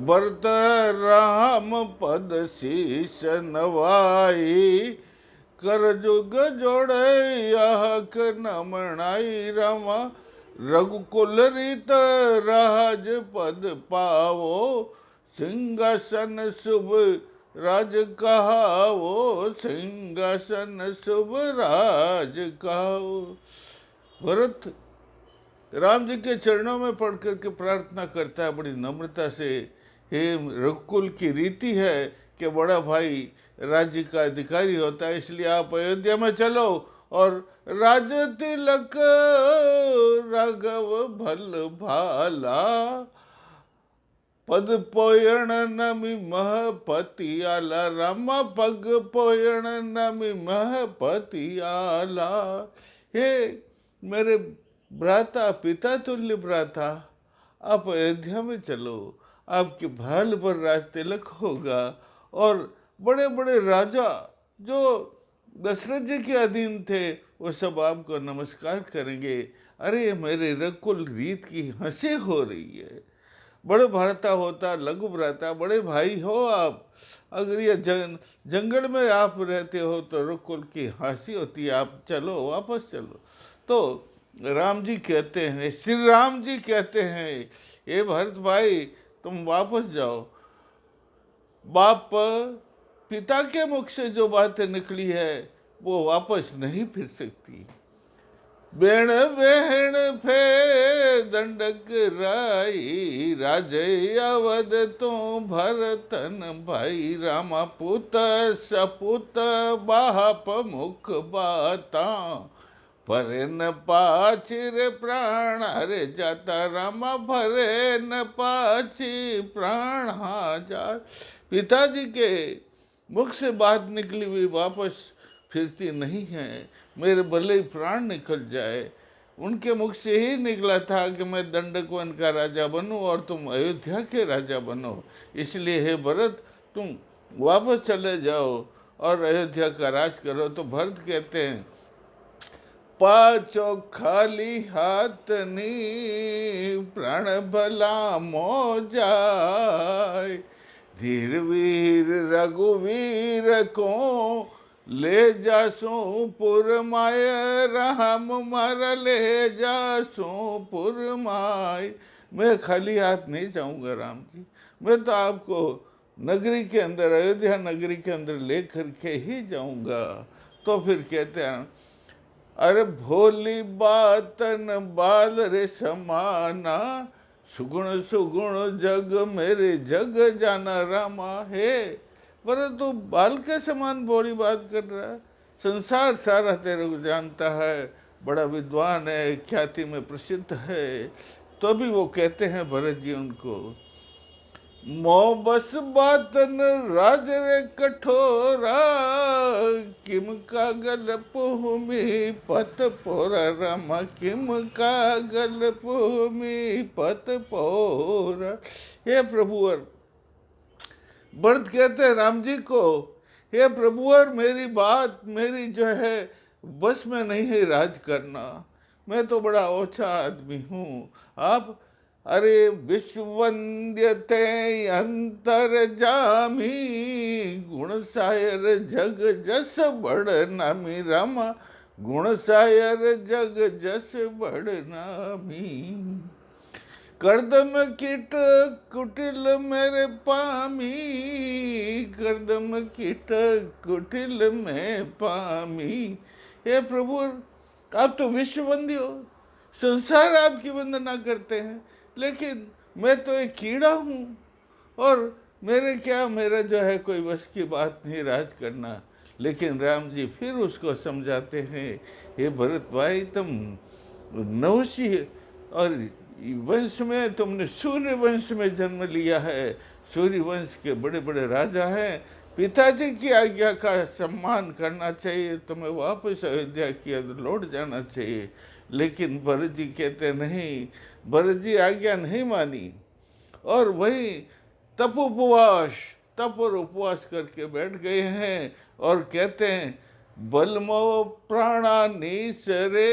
भरत राम पद शीस नवाई, कर जुग जोड़े यहक नमणाई। रामा रघुकुल रीत राज पद पावो, सिंहासन शुभ राज कहावो, सिंहासन शुभ राज कहावो। भरत राम जी के चरणों में पढ़ करके प्रार्थना करता है बड़ी नम्रता से। हे रघुकुल की रीति है कि बड़ा भाई राज्य का अधिकारी होता है, इसलिए आप अयोध्या में चलो और राज तिलक राघव भल भाला, पद पोयण नमि महपति आला। रामा पग पोयण नमि महपति आला। हे मेरे भ्राता, पिता तुल्य भ्राता, आप अयोध्या में चलो, आपके भाल पर राज तिलक होगा और बड़े बड़े राजा जो दशरथ जी के अधीन थे वो सब आपको नमस्कार करेंगे। अरे मेरे रघुकुल रीत की हंसी हो रही है। बड़े भ्राता होता, लघु भ्राता, बड़े भाई हो आप। अगर ये जंगल में आप रहते हो तो रघुकुल की हंसी होती है। आप चलो, वापस चलो। तो राम जी कहते हैं, श्री राम जी कहते हैं, ये भरत भाई तुम वापस जाओ। बाप पिता के मुख से जो बातें निकली है वो वापस नहीं फिर सकती। बेण बेहण फे दंडक राई, राजय अवध तो भरतन भाई। रामा पुत सपुत बाप मुख बाता, भरे न पाचिर प्राण हरे जाता। रामा भरे न पाची प्राण जा। पिताजी के मुख से बात निकली हुई वापस फिरती नहीं है। मेरे भले ही प्राण निकल जाए, उनके मुख से ही निकला था कि मैं दंडकवन का राजा बनूं और तुम अयोध्या के राजा बनो। इसलिए हे भरत तुम वापस चले जाओ और अयोध्या का राज करो। तो भरत कहते हैं, पाचो खाली हाथ नी प्राण भला मो जाय। धीर वीर रघुवीर को ले जासू पुर माय। राम मर ले जासू पुर माय। मैं खाली हाथ नहीं जाऊंगा राम जी, मैं तो आपको नगरी के अंदर, अयोध्या नगरी के अंदर ले करके ही जाऊंगा। तो फिर कहते हैं, अरे भोली बातन बाल रे समाना, सुगुण सुगुण जग मेरे जग जाना। रामा हे पर तू बाल के समान भोली बात कर रहा है, संसार सारा तेरे को जानता है, बड़ा विद्वान है, ख्याति में प्रसिद्ध है। तो भी वो कहते हैं भरत जी उनको, मो बस बातन राज रे कठोरा, किम कागल भूमि पत पोरा। रामा किम कागल भूमि पत पोरा। हे प्रभुवर, भरत कहते हैं राम जी को, हे प्रभुवर मेरी बात, मेरी जो है बस में नहीं है राज करना, मैं तो बड़ा ओछा आदमी हूँ। आप अरे विश्ववंद्य ते अंतर जामी, गुण सायर जग जस बड़ नामी। रामा गुण सायर जग जस बड़ नामी। करदम कीट कुटिल मेरे पामी, करदम कीट कुटिल में पामी। हे प्रभु आप तो विश्ववंदी हो, संसार आपकी वंदना करते हैं, लेकिन मैं तो एक कीड़ा हूँ और मेरा जो है कोई बस की बात नहीं राज करना। लेकिन राम जी फिर उसको समझाते हैं, हे भरत भाई तुम नवसी और वंश में, तुमने सूर्य वंश में जन्म लिया है, सूर्य वंश के बड़े बड़े राजा हैं, पिताजी की आज्ञा का सम्मान करना चाहिए, तुम्हें वापस अयोध्या की ओर लौट जाना चाहिए। लेकिन भरत जी कहते नहीं, भरत जी आज्ञा नहीं मानी और वही तप और उपवास करके बैठ गए हैं और कहते हैं, बलमो प्राणा नीसरे,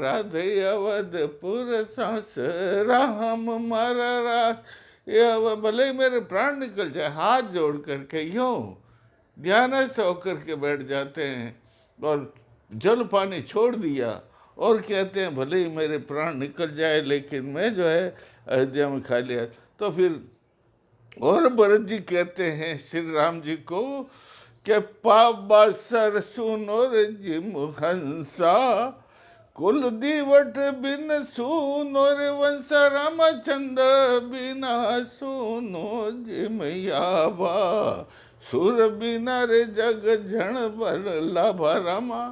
राधे अवधपुर सांस। राम मरा ये भले ही मेरे प्राण निकल जाए, हाथ जोड़ करके यूं ध्यान से होकर के बैठ जाते हैं और जल पानी छोड़ दिया और कहते हैं भले ही मेरे प्राण निकल जाए लेकिन मैं जो है अयोध्या में खा लिया। तो फिर और भरत जी कहते हैं श्री राम जी को कि पाबा सर सुनो रे जिम हंसा, कुल दीवट बिन सुनो रे वंश, रामचंद्र बिना सुनो जिम यावा, सुर बिना रे जग जन बर लाभा रामा।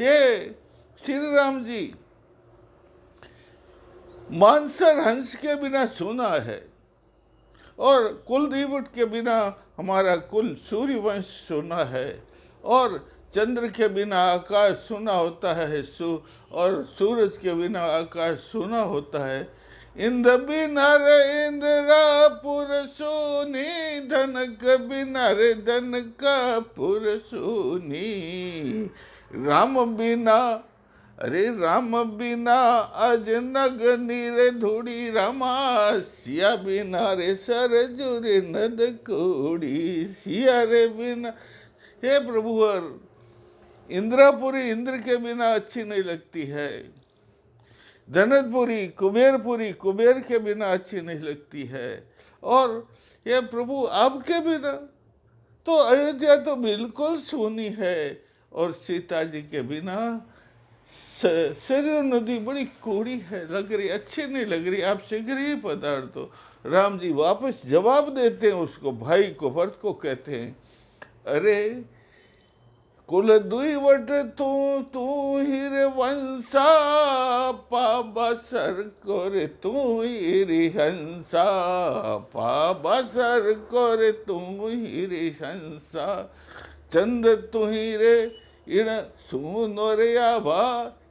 ये श्री राम जी मानसर हंस के बिना सुना है और कुल दीवट के बिना हमारा कुल सूर्य वंश सुना है, और चंद्र के बिना आकाश सुना होता है, और सूरज के बिना आकाश सुना होता है। इंद्र बिना रे इंद्रापुर सुनी, धनक बिना रे धन का पुर सुनी, राम बिना अरे राम बिना अज नग नीरे धूड़ी रामा, सिया बिना रे सरजू रे नद कोड़ी, सिया रे बिना। हे प्रभुवर, इंद्रापुरी इंद्र के बिना अच्छी नहीं लगती है, धनतपुरी कुबेरपुरी कुबेर के बिना अच्छी नहीं लगती है, और ये प्रभु आपके बिना तो अयोध्या तो बिल्कुल सूनी है, और सीता जी के बिना सरयू नदी बड़ी कूड़ी है, लग रही, अच्छी नहीं लग रही, आप शीघ्र ही पधार दो। राम जी वापस जवाब देते हैं उसको, भाई को, भरत को कहते हैं, अरे कुल दुईवट तू तू ही रे वंशा, पाबा सर को रे तू ही रे हंसा, पाबा सर को रे तू ही रे हंसा, चंद तू ही रे इण सुनो रे आभा।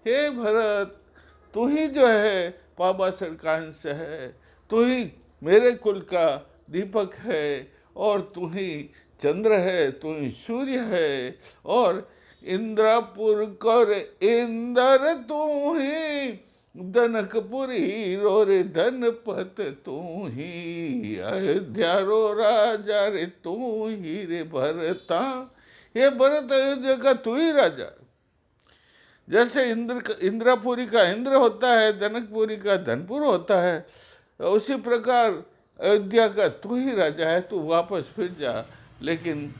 हे भरत, तू ही जो है पाबासर का अंश है, तू ही मेरे कुल का दीपक है, और तू ही चंद्र है, तू ही सूर्य है, और इंद्रपुर कर इंद्र तू ही, धनकपुरी रो रे धनपत तू ही, अयोध्या रो राजा रे तू ही रे भरता। ये भरत अयोध्या का तू ही राजा। जैसे इंद्रपुरी का इंद्र होता है, जनकपुरी का धनपुर होता है, उसी प्रकार अयोध्या का तू ही राजा है, तू वापस फिर जा। लेकिन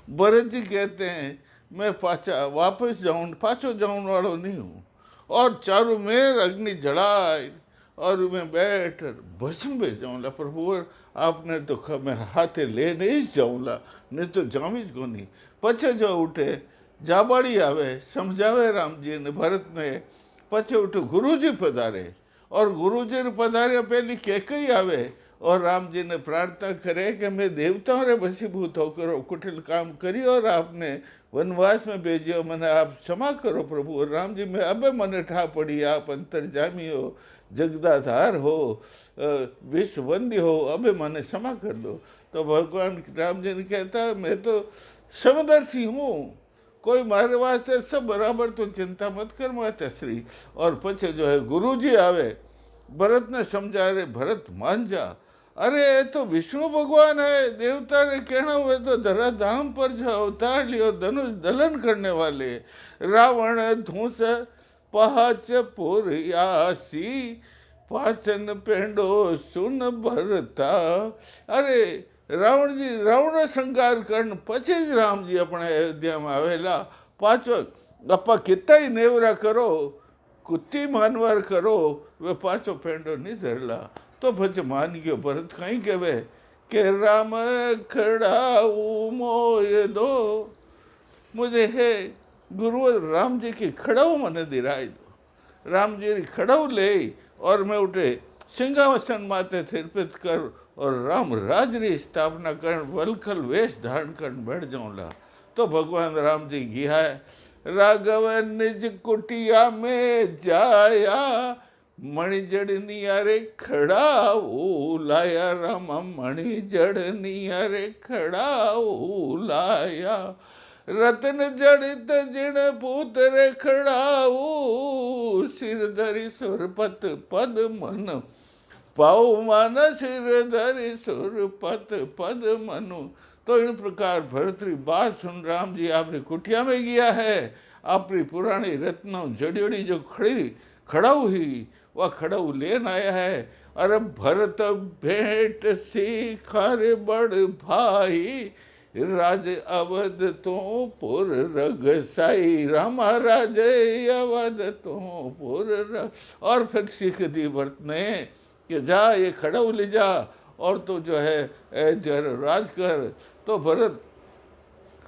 भरत जी कहते हैं मैं वापस जाऊँ, पाछो जाऊँ वालों नहीं हूँ, और चारों मेर अग्नि जलाए और मैं बैठ भस्म भेज जाऊँला। प्रभु आपने तो मैं हाथे ले नहीं जाऊँला, नहीं तो जामीज को नहीं। पछे जो उठे जाबाड़ी आवे समझावे राम जी ने, भरत ने, पछे उठे गुरु जी पधारे, और गुरु जी ने पधारे पहली कैकई आवे, और राम जी ने प्रार्थना करे कि मैं देवताओं रे वशीभूत होकर कुटिल काम करी और आपने वनवास में भेजियो, मैंने आप क्षमा करो प्रभु। और राम जी में अब मने ठा पड़ी, आप अंतर्जामी हो, जगदाधार हो, विश्ववंदी हो, अब मने क्षमा कर दो। तो भगवान राम जी ने कहता मैं तो समदर्शी हूँ, कोई मारे वास्ते सब बराबर, तो चिंता मत कर माता श्री। और पछे जो है गुरु जी आवे, भरत ने समझा, रे भरत मान जा, अरे ये तो विष्णु भगवान है, देवता ने कहना हुए तो धरा धाम पर जो अवतार लियो, धनुष दलन करने वाले, रावण धूस पहाच पुरयासी, पाचन पेंडो सुन भरता। अरे रावण जी रावण संहार करण पछी ज राम जी अपने अयोध्या में आवेला। पाछो अपा कितना ही नेवरा करो, कुत्ती मानवार करो, वे पाछो पेंडो नहीं धरला। तो પછી मान गयो भरत कहीं कहे कि राम खड़ाऊ मोय दो, मुझे है गुरु राम जी की खड़ाऊ मने दिराई दो। राम जी की खड़ाऊ ले और मैं उठे सिंहासन माते थिरपित कर और राम राज री स्थापना कर, वलखल वेश धारण कर बैठ जाऊँला। तो भगवान राम जी गया है, राघव निज कुटिया में जाया, मणिजड़निया रे खड़ा लाया, रामा मणिजड़निया रे खड़ा लाया, रतन जड़ित जिण पूत रे खड़ाऊ, सिर धरी सुरपत पद मन पाऊ मान सिर धरि सुर पत पद मनु। तो इन प्रकार भरतरी बात सुन राम जी आपरी कुटिया में गया है। आपरी पुरानी रत्नों जड़ियोड़ी जो खड़ाऊ हुई वह खड़ाऊ लेन आया है। अरे भरत भेंट सिखारे बड़ भाई, राज अवध तो पुर रग साई। रामा राज अवध तो पुर रग। और फिर सीख दी भरत ने कि जा ये खड़ाऊ ले जा और तो जो है राज कर। तो भरत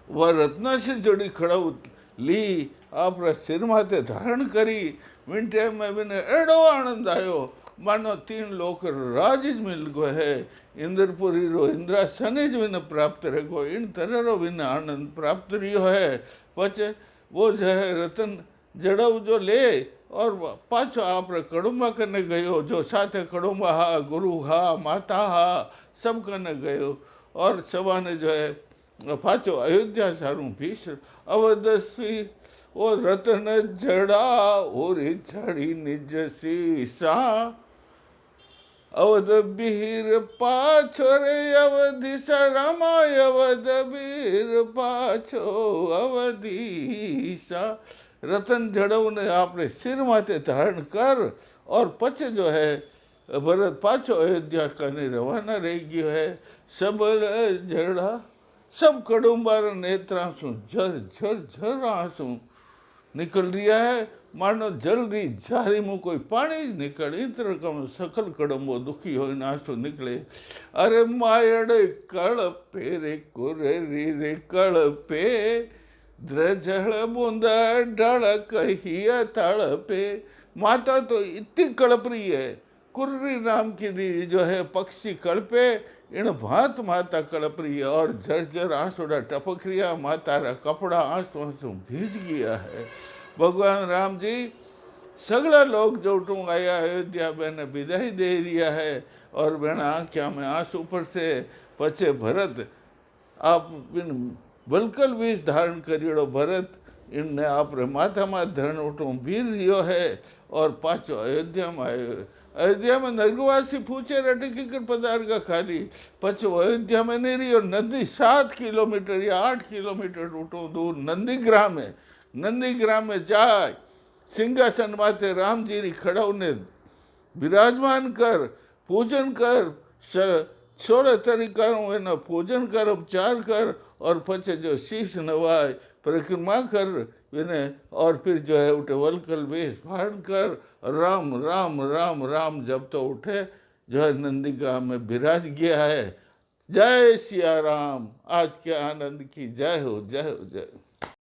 वह रत्न से जुड़ी खड़ाऊ ली, आप सिर माथे धारण करी। विंटे में बिने एड़ो आनंद आयो मानो 3 लोक राज मिल गो है। इंद्रपुरी रो इंद्रासन ज विन प्राप्त रहो, इन तरह रो विन आनंद प्राप्त रियो है। पचे वो जो है रतन जड़व जो ले और पाछो आप कड़ुम्बा कने गयो, जो साथे कड़ुम्बा हा, गुरु हा, माता हा, सब कने गयो। और सभा ने जो है पाछो अयोध्या सारू भीष अवदस्वी ओ रतन जड़ा और झड़ी निज सीसा। अवध बीर पाछो रे अवधीसा, रामा अवध बीर पाछो अवधीसा। रतन जड़व ने आपने सिर माथे धारण कर और पछ जो है भरत पाछो अयोध्या कने रवाना रह गयो है। सब जड़ा सब कड़ुम्बार नेत्रा सु झर झर झर आंसू निकल रिया है, मानो जल रही झारी मुँह कोई पानी निकल। इस तरह का सकल कड़म्बो दुखी हो आंसू निकले। अरे मायड़ कड़ पे रे कुरेरी रे कड़ पे, द्रजल बूंद डल कहिया तड़ पे। माता तो इतनी कड़प रही है, कुर्री नाम की जो है पक्षी कड़पे, इन भांत माता कड़प रही है और झरझर आंसुड़ा टपक रिया। माता रा कपड़ा आंसू आंसू भीज गया है। भगवान राम जी सगला लोग जोटू आया अयोध्या बेने विदाई दे रिया है और बेना आंख्या में आंसू पर से। पछे भरत आप इन बलकल बीज धारण करियोड़ो भरत इनने आपरे माथा में धरण उठो वीर रियो है और पाछो अयोध्या में आयो। अयोध्या में नगरवासी पूछे रटे कि पदार का खाली पछो अयोध्या में नहीं रही। और नदी 7 किलोमीटर या 8 किलोमीटर उठो दूर नंदीग्राम है। नंदीग्राम में जाए सिंहासन माथे राम जी री खड़ाऊ ने विराजमान कर पूजन कर, 16 तरीकाओं एना पूजन कर, उपचार कर और पछे जो शीश नवाए परिक्रमा कर विने और फिर जो है उठे वलकल वेश धारण कर राम राम राम राम जब तो उठे जो है नंदीग्राम में विराज गया है। जय सिया राम। आज के आनंद की जय हो, जय हो, जय हो।